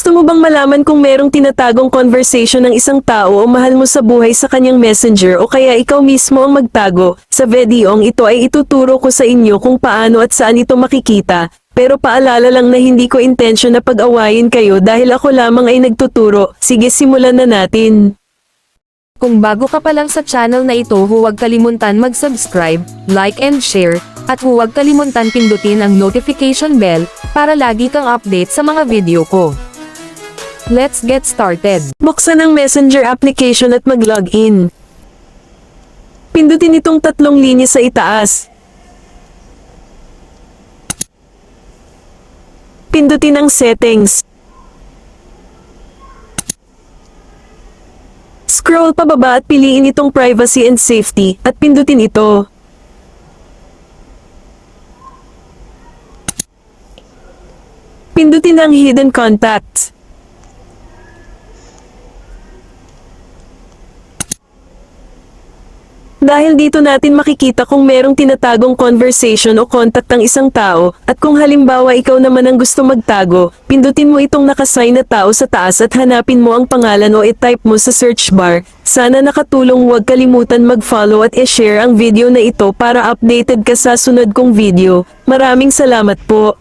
Gusto mo bang malaman kung merong tinatagong conversation ng isang tao o mahal mo sa buhay sa kanyang messenger o kaya ikaw mismo ang magtago? Sa videong ito ay ituturo ko sa inyo kung paano at saan ito makikita. Pero paalala lang na hindi ko intensyon na pag-awayin kayo dahil ako lamang ay nagtuturo. Sige, simulan na natin. Kung bago ka pa lang sa channel na ito, huwag kalimutan mag-subscribe, like and share, at huwag kalimutan pindutin ang notification bell para lagi kang update sa mga video ko. Let's get started. Buksan ang Messenger application at mag-login. Pindutin itong tatlong linya sa itaas. Pindutin ang settings. Scroll pababa at piliin itong privacy and safety at pindutin ito. Pindutin ang hidden contacts. Dahil dito natin makikita kung merong tinatagong conversation o contact ang isang tao, at kung halimbawa ikaw naman ang gusto magtago, pindutin mo itong nakasign na tao sa taas at hanapin mo ang pangalan o i-type mo sa search bar. Sana nakatulong, huwag kalimutan mag-follow at i-share ang video na ito para updated ka sa sunod kong video. Maraming salamat po.